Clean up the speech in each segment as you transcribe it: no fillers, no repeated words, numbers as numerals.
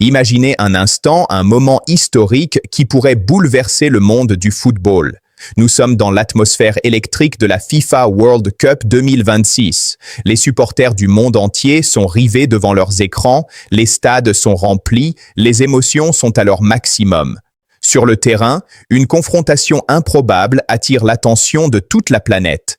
Imaginez un instant un moment historique qui pourrait bouleverser le monde du football. Nous sommes dans l'atmosphère électrique de la FIFA World Cup 2026. Les supporters du monde entier sont rivés devant leurs écrans, les stades sont remplis, les émotions sont à leur maximum. Sur le terrain, une confrontation improbable attire l'attention de toute la planète.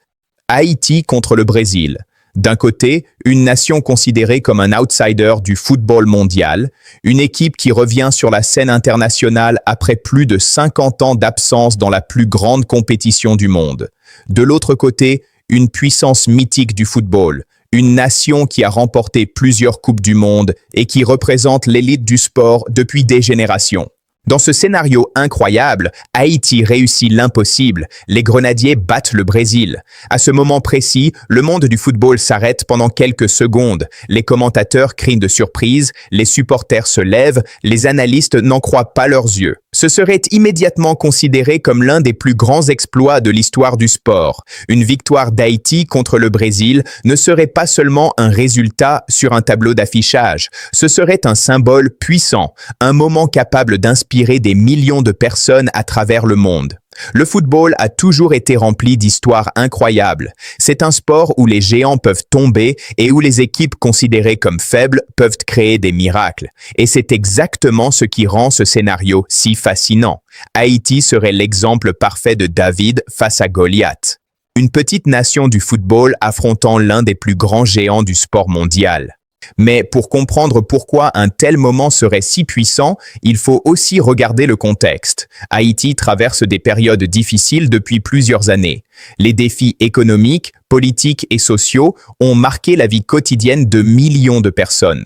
Haïti contre le Brésil. D'un côté, une nation considérée comme un outsider du football mondial, une équipe qui revient sur la scène internationale après plus de 50 ans d'absence dans la plus grande compétition du monde. De l'autre côté, une puissance mythique du football, une nation qui a remporté plusieurs coupes du monde et qui représente l'élite du sport depuis des générations. Dans ce scénario incroyable, Haïti réussit l'impossible. Les Grenadiers battent le Brésil. À ce moment précis, le monde du football s'arrête pendant quelques secondes. Les commentateurs crient de surprise, les supporters se lèvent, les analystes n'en croient pas leurs yeux. Ce serait immédiatement considéré comme l'un des plus grands exploits de l'histoire du sport. Une victoire d'Haïti contre le Brésil ne serait pas seulement un résultat sur un tableau d'affichage. Ce serait un symbole puissant, un moment capable d'inspirer des millions de personnes à travers le monde. Le football a toujours été rempli d'histoires incroyables. C'est un sport où les géants peuvent tomber et où les équipes considérées comme faibles peuvent créer des miracles. Et c'est exactement ce qui rend ce scénario si fascinant. Haïti serait l'exemple parfait de David face à Goliath. Une petite nation du football affrontant l'un des plus grands géants du sport mondial. Mais pour comprendre pourquoi un tel moment serait si puissant, il faut aussi regarder le contexte. Haïti traverse des périodes difficiles depuis plusieurs années. Les défis économiques, politiques et sociaux ont marqué la vie quotidienne de millions de personnes.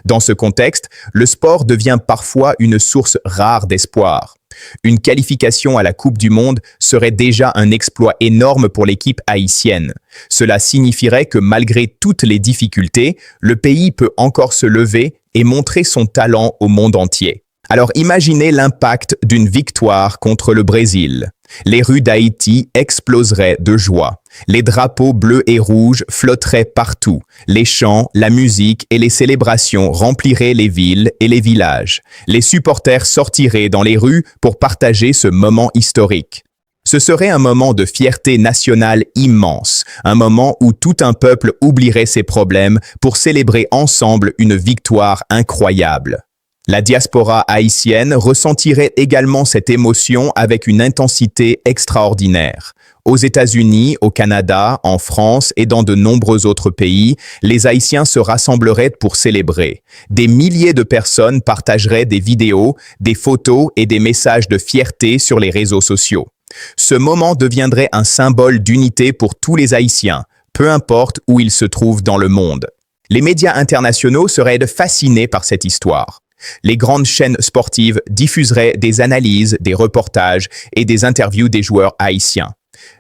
Dans ce contexte, le sport devient parfois une source rare d'espoir. Une qualification à la Coupe du Monde serait déjà un exploit énorme pour l'équipe haïtienne. Cela signifierait que malgré toutes les difficultés, le pays peut encore se lever et montrer son talent au monde entier. Alors imaginez l'impact d'une victoire contre le Brésil. Les rues d'Haïti exploseraient de joie. Les drapeaux bleus et rouges flotteraient partout. Les chants, la musique et les célébrations rempliraient les villes et les villages. Les supporters sortiraient dans les rues pour partager ce moment historique. Ce serait un moment de fierté nationale immense, un moment où tout un peuple oublierait ses problèmes pour célébrer ensemble une victoire incroyable. La diaspora haïtienne ressentirait également cette émotion avec une intensité extraordinaire. Aux États-Unis, au Canada, en France et dans de nombreux autres pays, les Haïtiens se rassembleraient pour célébrer. Des milliers de personnes partageraient des vidéos, des photos et des messages de fierté sur les réseaux sociaux. Ce moment deviendrait un symbole d'unité pour tous les Haïtiens, peu importe où ils se trouvent dans le monde. Les médias internationaux seraient fascinés par cette histoire. Les grandes chaînes sportives diffuseraient des analyses, des reportages et des interviews des joueurs haïtiens.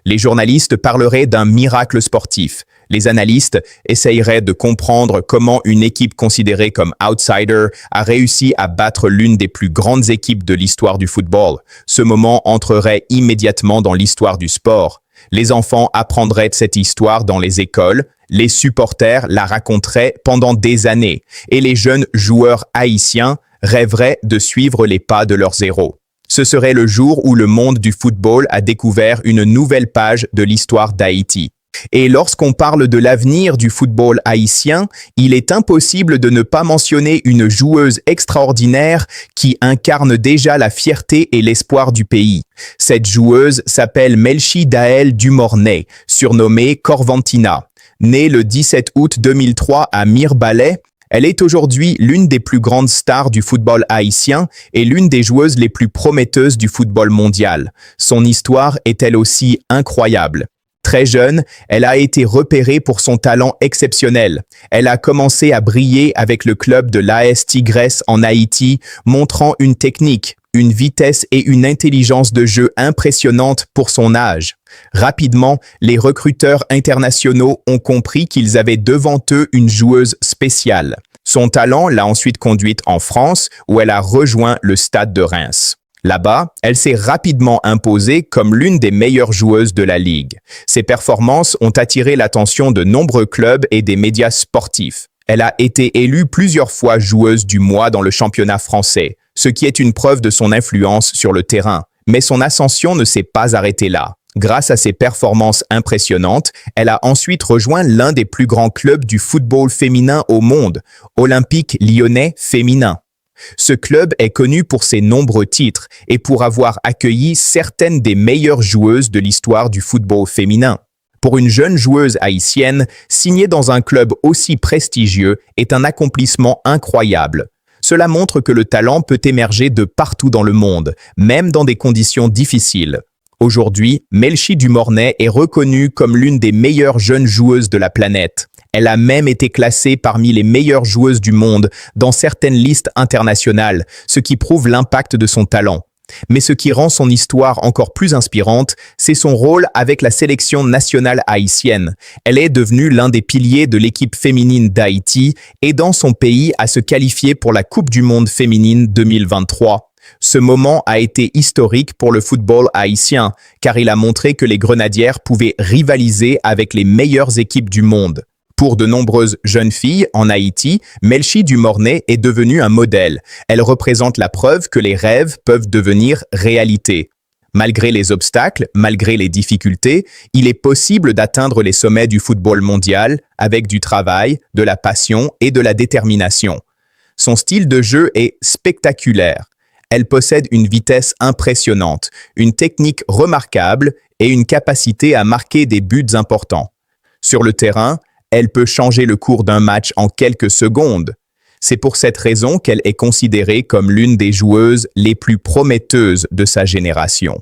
Les journalistes parleraient d'un miracle sportif. Les analystes essayeraient de comprendre comment une équipe considérée comme outsider a réussi à battre l'une des plus grandes équipes de l'histoire du football. Ce moment entrerait immédiatement dans l'histoire du sport. Les enfants apprendraient cette histoire dans les écoles, les supporters la raconteraient pendant des années et les jeunes joueurs haïtiens rêveraient de suivre les pas de leurs héros. Ce serait le jour où le monde du football a découvert une nouvelle page de l'histoire d'Haïti. Et lorsqu'on parle de l'avenir du football haïtien, il est impossible de ne pas mentionner une joueuse extraordinaire qui incarne déjà la fierté et l'espoir du pays. Cette joueuse s'appelle Melchi Dael Dumornay, surnommée Corventina. Née le 17 août 2003 à Mirebalais, elle est aujourd'hui l'une des plus grandes stars du football haïtien et l'une des joueuses les plus prometteuses du football mondial. Son histoire est elle aussi incroyable. Très jeune, elle a été repérée pour son talent exceptionnel. Elle a commencé à briller avec le club de l'AS Tigresse en Haïti, montrant une technique, une vitesse et une intelligence de jeu impressionnantes pour son âge. Rapidement, les recruteurs internationaux ont compris qu'ils avaient devant eux une joueuse spéciale. Son talent l'a ensuite conduite en France, où elle a rejoint le Stade de Reims. Là-bas, elle s'est rapidement imposée comme l'une des meilleures joueuses de la Ligue. Ses performances ont attiré l'attention de nombreux clubs et des médias sportifs. Elle a été élue plusieurs fois joueuse du mois dans le championnat français, ce qui est une preuve de son influence sur le terrain. Mais son ascension ne s'est pas arrêtée là. Grâce à ses performances impressionnantes, elle a ensuite rejoint l'un des plus grands clubs du football féminin au monde, Olympique Lyonnais féminin. Ce club est connu pour ses nombreux titres et pour avoir accueilli certaines des meilleures joueuses de l'histoire du football féminin. Pour une jeune joueuse haïtienne, signer dans un club aussi prestigieux est un accomplissement incroyable. Cela montre que le talent peut émerger de partout dans le monde, même dans des conditions difficiles. Aujourd'hui, Melchi Dumornay est reconnue comme l'une des meilleures jeunes joueuses de la planète. Elle a même été classée parmi les meilleures joueuses du monde dans certaines listes internationales, ce qui prouve l'impact de son talent. Mais ce qui rend son histoire encore plus inspirante, c'est son rôle avec la sélection nationale haïtienne. Elle est devenue l'un des piliers de l'équipe féminine d'Haïti, aidant son pays à se qualifier pour la Coupe du Monde féminine 2023. Ce moment a été historique pour le football haïtien, car il a montré que les Grenadières pouvaient rivaliser avec les meilleures équipes du monde. Pour de nombreuses jeunes filles en Haïti, Melchi Dumornay est devenue un modèle. Elle représente la preuve que les rêves peuvent devenir réalité. Malgré les obstacles, malgré les difficultés, il est possible d'atteindre les sommets du football mondial avec du travail, de la passion et de la détermination. Son style de jeu est spectaculaire. Elle possède une vitesse impressionnante, une technique remarquable et une capacité à marquer des buts importants. Sur le terrain, elle peut changer le cours d'un match en quelques secondes. C'est pour cette raison qu'elle est considérée comme l'une des joueuses les plus prometteuses de sa génération.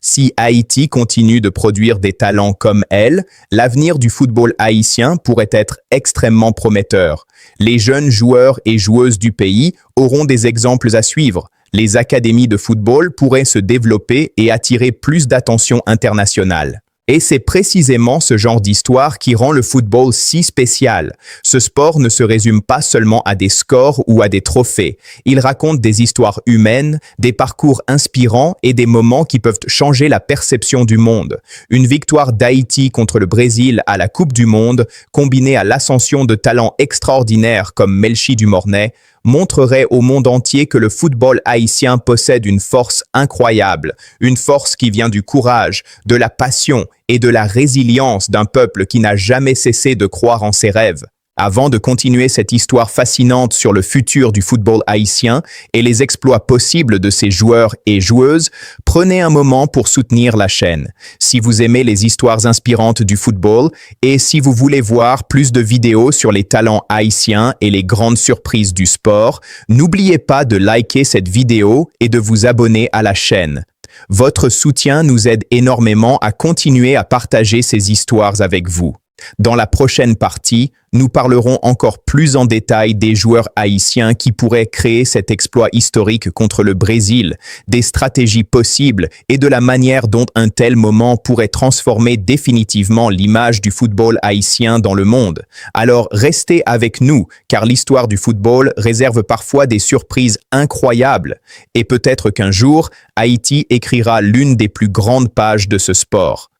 Si Haïti continue de produire des talents comme elle, l'avenir du football haïtien pourrait être extrêmement prometteur. Les jeunes joueurs et joueuses du pays auront des exemples à suivre. Les académies de football pourraient se développer et attirer plus d'attention internationale. Et c'est précisément ce genre d'histoire qui rend le football si spécial. Ce sport ne se résume pas seulement à des scores ou à des trophées. Il raconte des histoires humaines, des parcours inspirants et des moments qui peuvent changer la perception du monde. Une victoire d'Haïti contre le Brésil à la Coupe du Monde, combinée à l'ascension de talents extraordinaires comme Melchi Dumornay, montrerait au monde entier que le football haïtien possède une force incroyable, une force qui vient du courage, de la passion et de la résilience d'un peuple qui n'a jamais cessé de croire en ses rêves. Avant de continuer cette histoire fascinante sur le futur du football haïtien et les exploits possibles de ses joueurs et joueuses, prenez un moment pour soutenir la chaîne. Si vous aimez les histoires inspirantes du football et si vous voulez voir plus de vidéos sur les talents haïtiens et les grandes surprises du sport, n'oubliez pas de liker cette vidéo et de vous abonner à la chaîne. Votre soutien nous aide énormément à continuer à partager ces histoires avec vous. Dans la prochaine partie, nous parlerons encore plus en détail des joueurs haïtiens qui pourraient créer cet exploit historique contre le Brésil, des stratégies possibles et de la manière dont un tel moment pourrait transformer définitivement l'image du football haïtien dans le monde. Alors restez avec nous, car l'histoire du football réserve parfois des surprises incroyables. Et peut-être qu'un jour, Haïti écrira l'une des plus grandes pages de ce sport.